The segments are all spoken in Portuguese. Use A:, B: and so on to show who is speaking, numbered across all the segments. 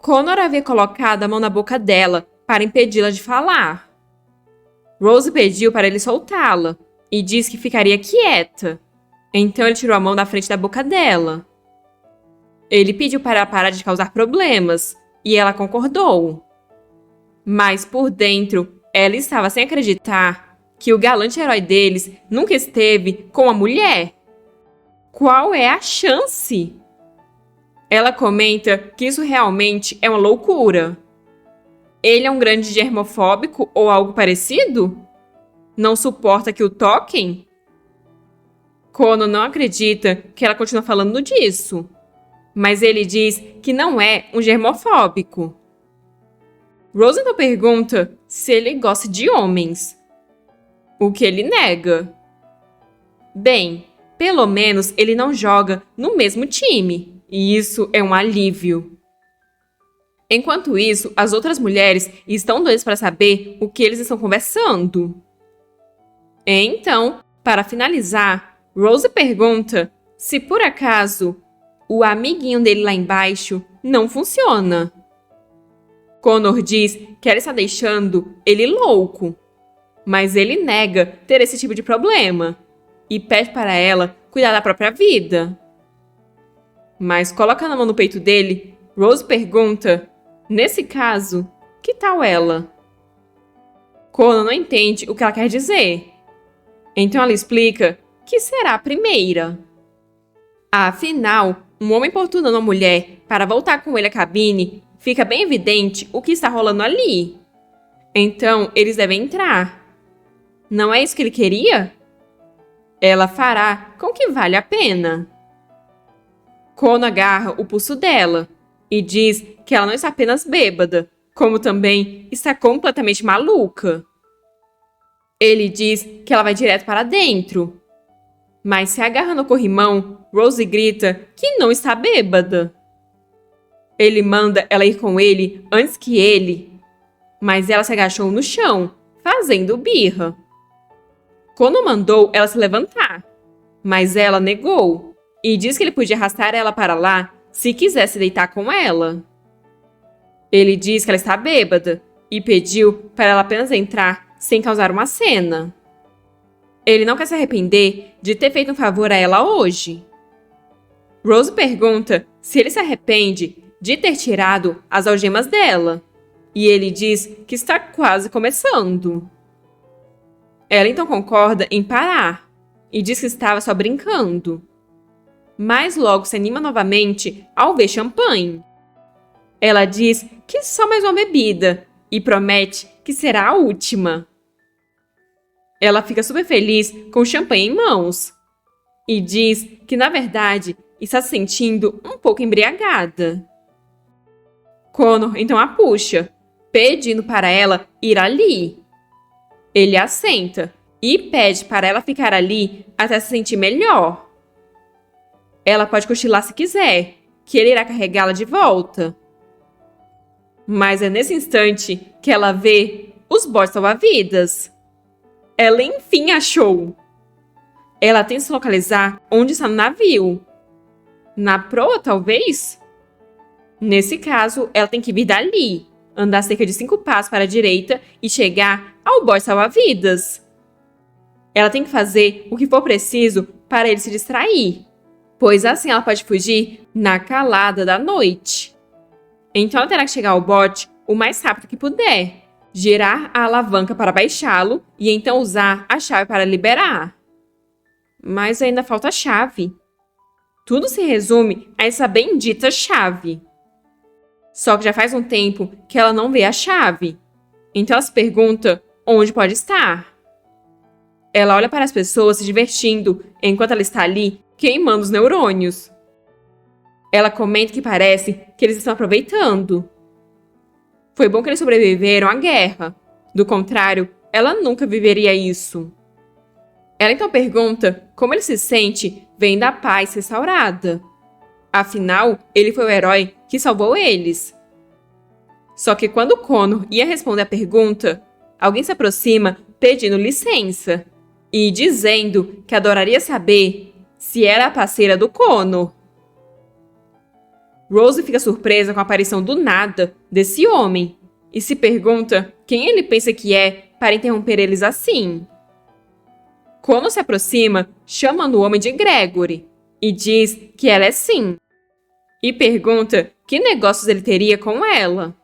A: Connor havia colocado a mão na boca dela para impedi-la de falar. Rose pediu para ele soltá-la e disse que ficaria quieta. Então ele tirou a mão da frente da boca dela. Ele pediu para ela parar de causar problemas e ela concordou. Mas por dentro, ela estava sem acreditar que o galante herói deles nunca esteve com uma mulher. Qual é a chance? Ela comenta que isso realmente é uma loucura. Ele é um grande germofóbico ou algo parecido? Não suporta que o toquem? Connor não acredita que ela continua falando disso, mas ele diz que não é um germofóbico. Rose então pergunta se ele gosta de homens, o que ele nega. Bem, pelo menos ele não joga no mesmo time, e isso é um alívio. Enquanto isso, as outras mulheres estão doidas para saber o que eles estão conversando. Então, para finalizar, Rose pergunta se por acaso o amiguinho dele lá embaixo não funciona. Connor diz que ela está deixando ele louco, mas ele nega ter esse tipo de problema e pede para ela cuidar da própria vida. Mas colocando a mão no peito dele, Rose pergunta, nesse caso, que tal ela? Connor não entende o que ela quer dizer. Então ela explica que será a primeira. Afinal, um homem importunando uma mulher para voltar com ele à cabine, fica bem evidente o que está rolando ali. Então, eles devem entrar. Não é isso que ele queria? Ela fará com que vale a pena. Connor agarra o pulso dela e diz que ela não está apenas bêbada, como também está completamente maluca. Ele diz que ela vai direto para dentro. Mas se agarra no corrimão, Rose grita que não está bêbada. Ele manda ela ir com ele antes que ele, mas ela se agachou no chão, fazendo birra. Connor mandou ela se levantar, mas ela negou e disse que ele podia arrastar ela para lá se quisesse deitar com ela. Ele diz que ela está bêbada e pediu para ela apenas entrar sem causar uma cena. Ele não quer se arrepender de ter feito um favor a ela hoje. Rose pergunta se ele se arrepende de ter tirado as algemas dela, e ele diz que está quase começando. Ela então concorda em parar e diz que estava só brincando. Mas logo se anima novamente ao ver champanhe. Ela diz que só mais uma bebida e promete que será a última. Ela fica super feliz com o champanhe em mãos e diz que, na verdade, está se sentindo um pouco embriagada. Connor então a puxa, pedindo para ela ir ali. Ele assenta e pede para ela ficar ali até se sentir melhor. Ela pode cochilar se quiser, que ele irá carregá-la de volta. Mas é nesse instante que ela vê os botes salva-vidas. Ela enfim achou. Ela tenta se localizar onde está no navio. Na proa, talvez? Nesse caso, ela tem que vir dali, andar cerca de 5 passos para a direita e chegar ao bote salva-vidas. Ela tem que fazer o que for preciso para ele se distrair, pois assim ela pode fugir na calada da noite. Então ela terá que chegar ao bote o mais rápido que puder, girar a alavanca para baixá-lo e então usar a chave para liberar. Mas ainda falta a chave. Tudo se resume a essa bendita chave. Só que já faz um tempo que ela não vê a chave. Então ela se pergunta onde pode estar. Ela olha para as pessoas se divertindo enquanto ela está ali queimando os neurônios. Ela comenta que parece que eles estão aproveitando. Foi bom que eles sobreviveram à guerra. Do contrário, ela nunca viveria isso. Ela então pergunta como ele se sente vendo a paz restaurada. Afinal, ele foi o herói que salvou eles. Só que quando Connor ia responder a pergunta, alguém se aproxima pedindo licença e dizendo que adoraria saber se era a parceira do Connor. Rose fica surpresa com a aparição do nada desse homem e se pergunta quem ele pensa que é para interromper eles assim. Connor se aproxima, chamando o homem de Gregory, e diz que ela é sim, e pergunta que negócios ele teria com ela.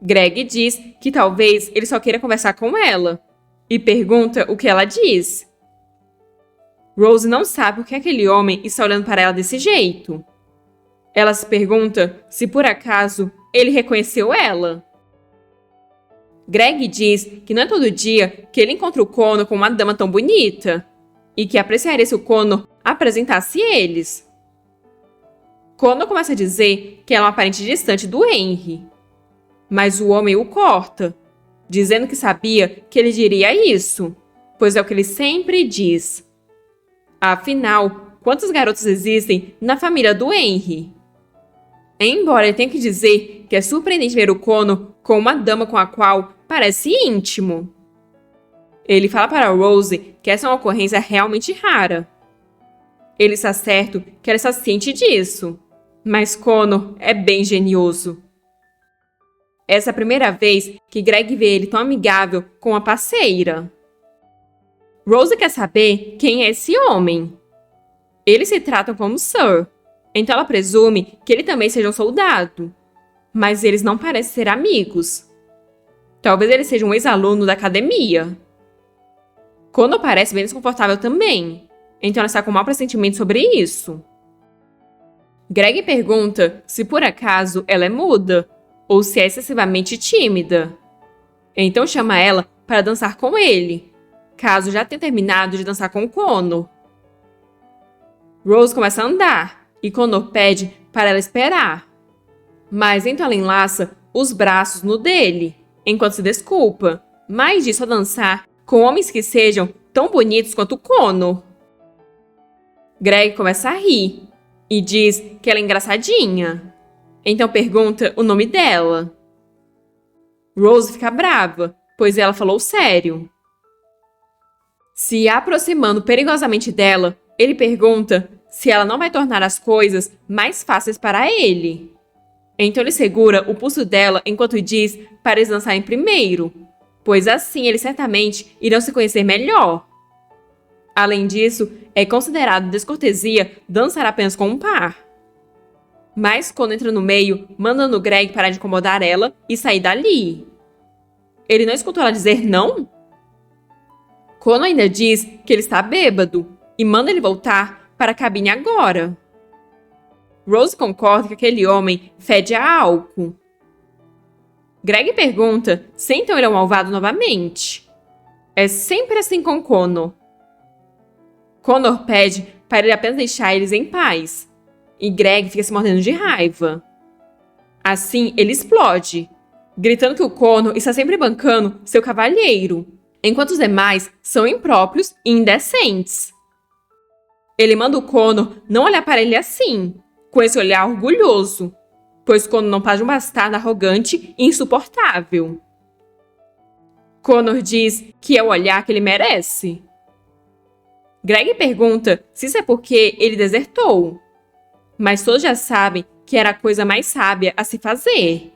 A: Greg diz que talvez ele só queira conversar com ela, e pergunta o que ela diz. Rose não sabe por que aquele homem está olhando para ela desse jeito. Ela se pergunta se por acaso ele reconheceu ela. Greg diz que não é todo dia que ele encontra o Connor com uma dama tão bonita, e que apreciaria se o Connor apresentasse eles. Connor começa a dizer que ela é uma parente distante do Henry, mas o homem o corta, dizendo que sabia que ele diria isso, pois é o que ele sempre diz. Afinal, quantos garotos existem na família do Henry? Embora ele tenha que dizer que é surpreendente ver o Connor com uma dama com a qual parece íntimo. Ele fala para Rose que essa é uma ocorrência realmente rara. Ele está certo que ela está ciente disso, mas Connor é bem genioso. Essa é a primeira vez que Greg vê ele tão amigável com a parceira. Rose quer saber quem é esse homem. Eles se tratam como Sir, então ela presume que ele também seja um soldado, mas eles não parecem ser amigos. Talvez ele seja um ex-aluno da academia. Connor parece bem desconfortável também, então ela está com um mau pressentimento sobre isso. Greg pergunta se por acaso ela é muda, ou se é excessivamente tímida. Então chama ela para dançar com ele, caso já tenha terminado de dançar com Connor. Rose começa a andar, e Connor pede para ela esperar. Mas então ela enlaça os braços no dele, enquanto se desculpa, mas diz só dançar com homens que sejam tão bonitos quanto Connor. Greg começa a rir, e diz que ela é engraçadinha. Então pergunta o nome dela. Rose fica brava, pois ela falou sério. Se aproximando perigosamente dela, ele pergunta se ela não vai tornar as coisas mais fáceis para ele. Então ele segura o pulso dela enquanto diz para eles dançarem primeiro, pois assim eles certamente irão se conhecer melhor. Além disso, é considerado descortesia dançar apenas com um par. Mas quando entra no meio, mandando Greg parar de incomodar ela e sair dali. Ele não escutou ela dizer não? Connor ainda diz que ele está bêbado e manda ele voltar para a cabine agora. Rose concorda que aquele homem fede a álcool. Greg pergunta se então ele é um malvado novamente. É sempre assim com Connor. Connor pede para ele apenas deixar eles em paz, e Greg fica se mordendo de raiva. Assim, ele explode, gritando que o Connor está sempre bancando seu cavalheiro, enquanto os demais são impróprios e indecentes. Ele manda o Connor não olhar para ele assim, com esse olhar orgulhoso, pois Connor não passa de um bastardo arrogante e insuportável. Connor diz que é o olhar que ele merece. Greg pergunta se isso é porque ele desertou, mas todos já sabem que era a coisa mais sábia a se fazer.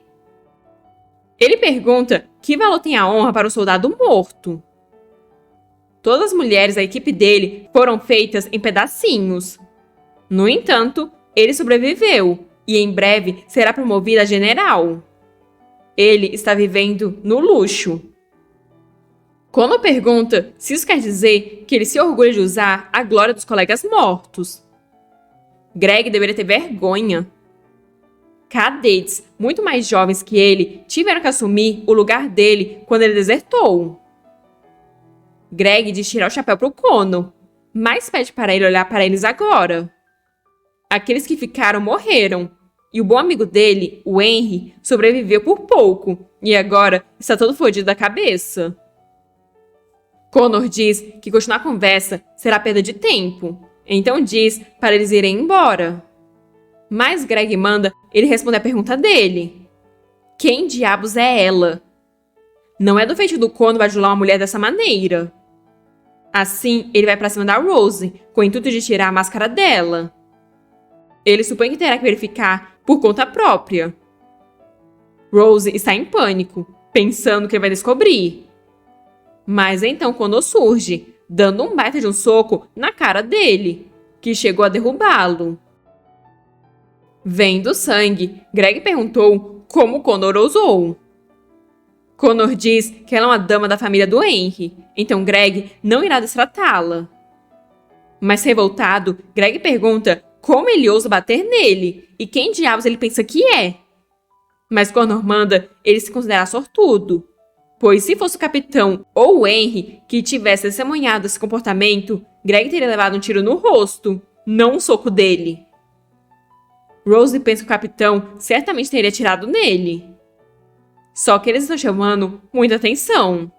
A: Ele pergunta que valor tem a honra para um soldado morto. Todas as mulheres da equipe dele foram feitas em pedacinhos. No entanto, ele sobreviveu e em breve será promovido a general. Ele está vivendo no luxo. Connor pergunta se isso quer dizer que ele se orgulha de usar a glória dos colegas mortos. Greg deveria ter vergonha. Cadetes muito mais jovens que ele tiveram que assumir o lugar dele quando ele desertou. Greg diz tirar o chapéu para o Connor, mas pede para ele olhar para eles agora. Aqueles que ficaram morreram, e o bom amigo dele, o Henry, sobreviveu por pouco, e agora está todo fodido da cabeça. Connor diz que continuar a conversa será perda de tempo, então diz para eles irem embora. Mas Greg manda ele responder a pergunta dele. Quem diabos é ela? Não é do feitio do Connor bajular uma mulher dessa maneira. Assim, ele vai pra cima da Rose, com o intuito de tirar a máscara dela. Ele supõe que terá que verificar por conta própria. Rose está em pânico, pensando que ele vai descobrir. Mas então Connor surge, dando um baita de um soco na cara dele, que chegou a derrubá-lo. Vendo sangue, Greg perguntou como Connor ousou. Connor diz que ela é uma dama da família do Henry, então Greg não irá destratá-la. Mas revoltado, Greg pergunta como ele ousa bater nele e quem diabos ele pensa que é. Mas Connor manda ele se considerar sortudo, pois se fosse o capitão ou o Henry que tivesse testemunhado esse comportamento, Greg teria levado um tiro no rosto, não um soco dele. Rose pensa que o capitão certamente teria atirado nele. Só que eles estão chamando muita atenção.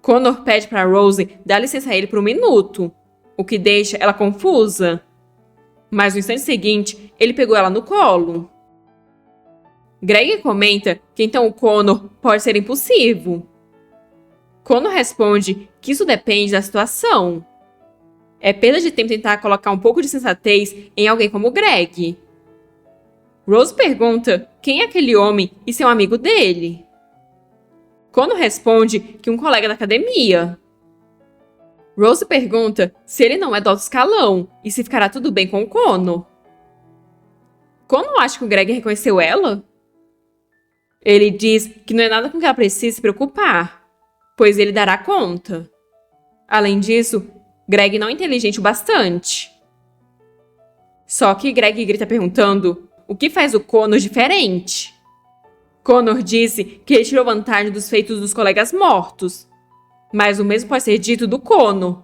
A: Connor pede para Rose dar licença a ele por um minuto, o que deixa ela confusa. Mas no instante seguinte, ele pegou ela no colo. Greg comenta que então o Connor pode ser impulsivo. Connor responde que isso depende da situação. É perda de tempo tentar colocar um pouco de sensatez em alguém como Greg. Rose pergunta quem é aquele homem e se é um amigo dele. Connor responde que um colega da academia. Rose pergunta se ele não é do alto escalão e se ficará tudo bem com o Connor. Connor acha que o Greg reconheceu ela? Ele diz que não é nada com que ela precise se preocupar, pois ele dará conta. Além disso, Greg não é inteligente o bastante. Só que Greg grita perguntando o que faz o Connor diferente. Connor disse que ele tirou vantagem dos feitos dos colegas mortos. Mas o mesmo pode ser dito do Connor.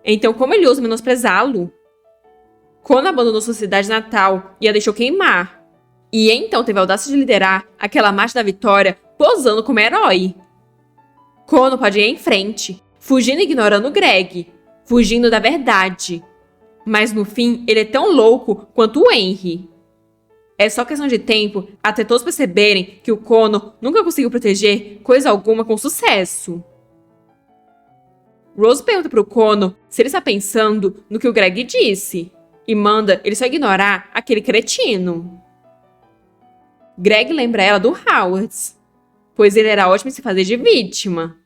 A: Então como ele ousa menosprezá-lo? Connor abandonou sua cidade natal e a deixou queimar. E então teve a audácia de liderar aquela marcha da vitória posando como herói. Connor pode ir em frente, fugindo e ignorando Greg, fugindo da verdade. Mas no fim, ele é tão louco quanto o Henry. É só questão de tempo até todos perceberem que o Connor nunca conseguiu proteger coisa alguma com sucesso. Rose pergunta pro Connor se ele está pensando no que o Greg disse e manda ele só ignorar aquele cretino. Greg lembra ela do Howard, pois ele era ótimo em se fazer de vítima.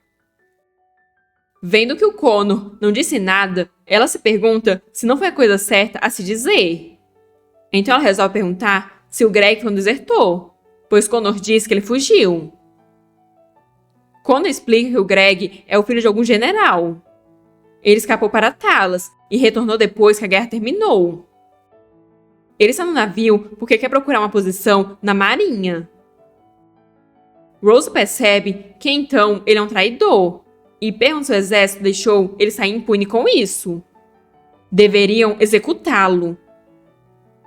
A: Vendo que o Connor não disse nada, ela se pergunta se não foi a coisa certa a se dizer. Então ela resolve perguntar se o Greg foi um desertor, pois Connor diz que ele fugiu. Connor explica que o Greg é o filho de algum general. Ele escapou para Talas e retornou depois que a guerra terminou. Ele está no navio porque quer procurar uma posição na marinha. Rose percebe que então ele é um traidor e pergunta se o exército deixou ele sair impune com isso. Deveriam executá-lo.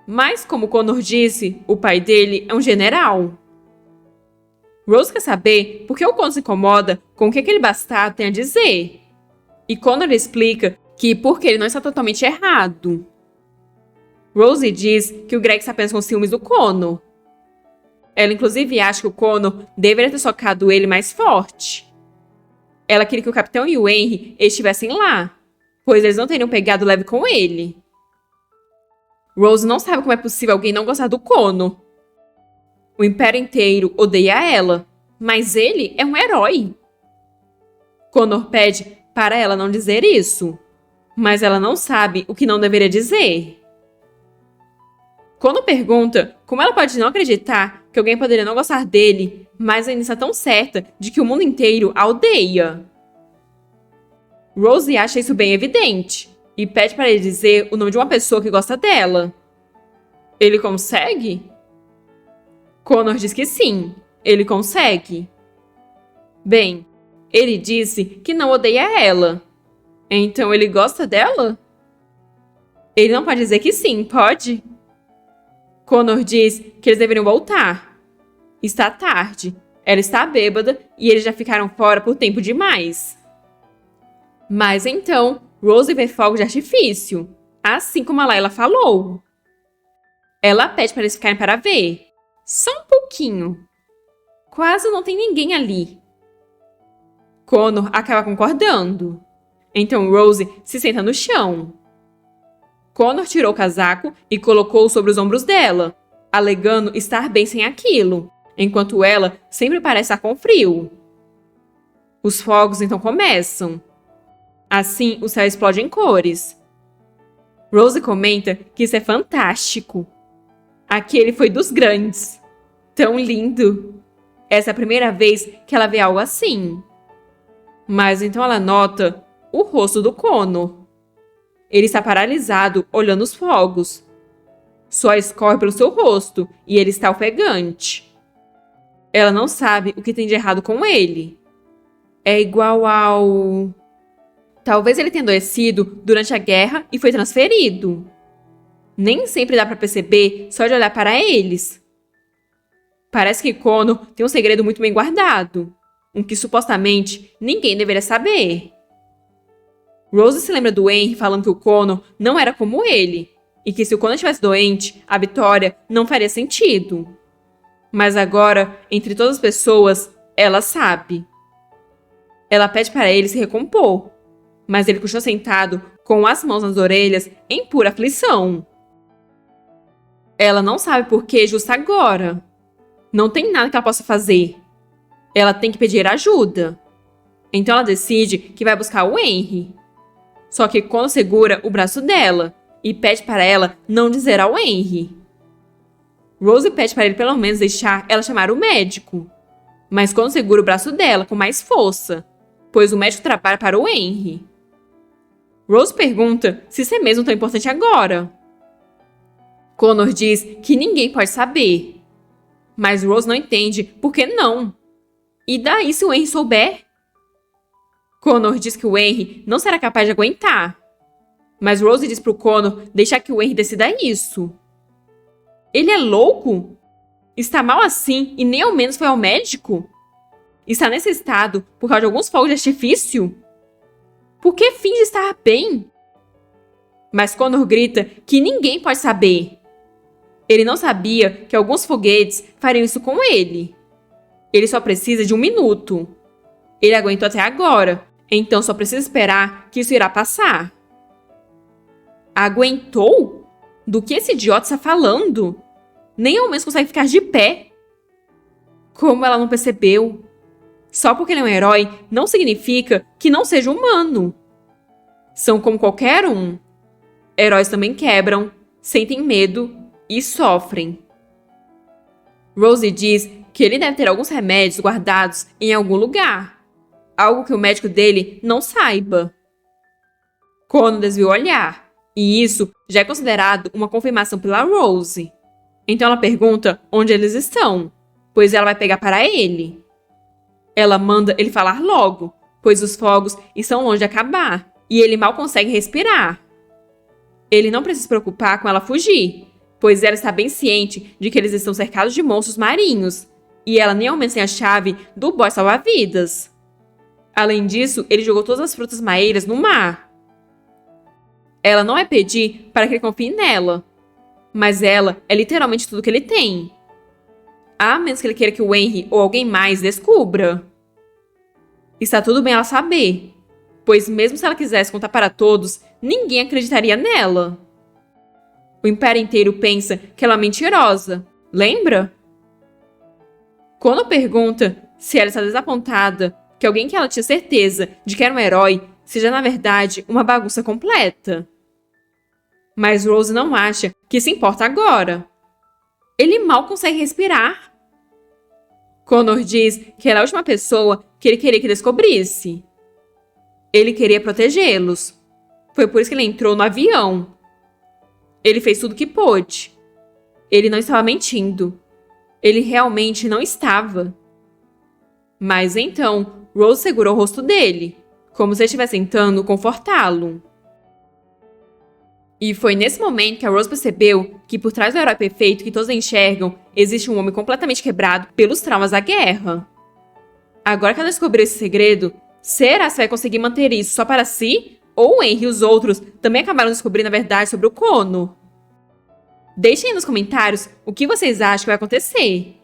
A: Mas, como Connor disse, o pai dele é um general. Rose quer saber por que o Connor se incomoda com o que aquele bastardo tem a dizer. E Connor explica que porque ele não está totalmente errado. Rose diz que o Greg está apenas com ciúmes do Connor. Ela inclusive acha que o Connor deveria ter socado ele mais forte. Ela queria que o capitão e o Henry estivessem lá, pois eles não teriam pegado leve com ele. Rose não sabe como é possível alguém não gostar do Connor. O Império inteiro odeia ela, mas ele é um herói. Connor pede para ela não dizer isso, mas ela não sabe o que não deveria dizer. Connor pergunta como ela pode não acreditar que alguém poderia não gostar dele, mas ainda está tão certa de que o mundo inteiro a odeia. Rose acha isso bem evidente e pede para ele dizer o nome de uma pessoa que gosta dela. Ele consegue? Connor diz que sim, ele consegue. Bem, ele disse que não odeia ela. Então ele gosta dela? Ele não pode dizer que sim, pode? Connor diz que eles deveriam voltar. Está tarde, ela está bêbada e eles já ficaram fora por tempo demais. Mas então, Rose vê fogo de artifício, assim como a Layla falou. Ela pede para eles ficarem para ver. Só um pouquinho. Quase não tem ninguém ali. Connor acaba concordando. Então Rose se senta no chão. Connor tirou o casaco e colocou-o sobre os ombros dela, alegando estar bem sem aquilo, enquanto ela sempre parece estar com frio. Os fogos então começam. Assim, o céu explode em cores. Rose comenta que isso é fantástico. Aquele foi dos grandes. Tão lindo. Essa é a primeira vez que ela vê algo assim. Mas então ela nota o rosto do Connor. Ele está paralisado, olhando os fogos. Suor escorre pelo seu rosto e ele está ofegante. Ela não sabe o que tem de errado com ele. É igual ao... Talvez ele tenha adoecido durante a guerra e foi transferido. Nem sempre dá pra perceber só de olhar para eles. Parece que Connor tem um segredo muito bem guardado, um que supostamente ninguém deveria saber. Rose se lembra do Henry falando que o Connor não era como ele, e que se o Connor estivesse doente, a vitória não faria sentido. Mas agora, entre todas as pessoas, ela sabe. Ela pede para ele se recompor, mas ele continua sentado com as mãos nas orelhas em pura aflição. Ela não sabe por que justo agora. Não tem nada que ela possa fazer. Ela tem que pedir ajuda. Então ela decide que vai buscar o Henry. Só que Connor segura o braço dela e pede para ela não dizer ao Henry. Rose pede para ele pelo menos deixar ela chamar o médico. Mas Connor segura o braço dela com mais força, pois o médico trabalha para o Henry. Rose pergunta se isso é mesmo tão importante agora. Connor diz que ninguém pode saber. Mas Rose não entende por que não. E daí se o Henry souber? Connor diz que o Henry não será capaz de aguentar. Mas Rose diz pro Connor deixar que o Henry decida isso. Ele é louco? Está mal assim e nem ao menos foi ao médico? Está nesse estado por causa de alguns fogos de artifício? Por que finge estar bem? Mas Connor grita que ninguém pode saber. Ele não sabia que alguns foguetes fariam isso com ele. Ele só precisa de 1 minuto. Ele aguentou até agora, então só precisa esperar que isso irá passar. Aguentou? Do que esse idiota está falando? Nem ao menos consegue ficar de pé. Como ela não percebeu? Só porque ele é um herói não significa que não seja humano. São como qualquer um. Heróis também quebram, sentem medo e sofrem. Rose diz que ele deve ter alguns remédios guardados em algum lugar. Algo que o médico dele não saiba. Connor desvia o olhar, e isso já é considerado uma confirmação pela Rose. Então ela pergunta onde eles estão, pois ela vai pegar para ele. Ela manda ele falar logo, pois os fogos estão longe de acabar, e ele mal consegue respirar. Ele não precisa se preocupar com ela fugir, pois ela está bem ciente de que eles estão cercados de monstros marinhos, e ela nem ao menos tem a chave do boy salva-vidas. Além disso, ele jogou todas as frutas maeiras no mar. Ela não vai pedir para que ele confie nela, mas ela é literalmente tudo que ele tem. A menos que ele queira que o Henry ou alguém mais descubra. Está tudo bem ela saber, pois mesmo se ela quisesse contar para todos, ninguém acreditaria nela. O Império inteiro pensa que ela é mentirosa, lembra? Quando pergunta se ela está desapontada que alguém que ela tinha certeza de que era um herói seja na verdade uma bagunça completa. Mas Rose não acha que isso importa agora. Ele mal consegue respirar. Connor diz que ela é a última pessoa que ele queria que descobrisse. Ele queria protegê-los. Foi por isso que ele entrou no avião. Ele fez tudo o que pôde. Ele não estava mentindo. Ele realmente não estava. Mas então, Rose segurou o rosto dele, como se estivesse tentando confortá-lo. E foi nesse momento que a Rose percebeu que por trás do herói perfeito que todos enxergam, existe um homem completamente quebrado pelos traumas da guerra. Agora que ela descobriu esse segredo, será que vai conseguir manter isso só para si? Ou o Henry e os outros também acabaram descobrindo a verdade sobre o Connor? Deixem aí nos comentários o que vocês acham que vai acontecer.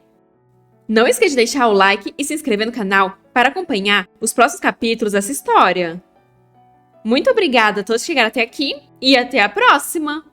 A: Não esqueça de deixar o like e se inscrever no canal para acompanhar os próximos capítulos dessa história. Muito obrigada a todos que chegaram até aqui E até a próxima!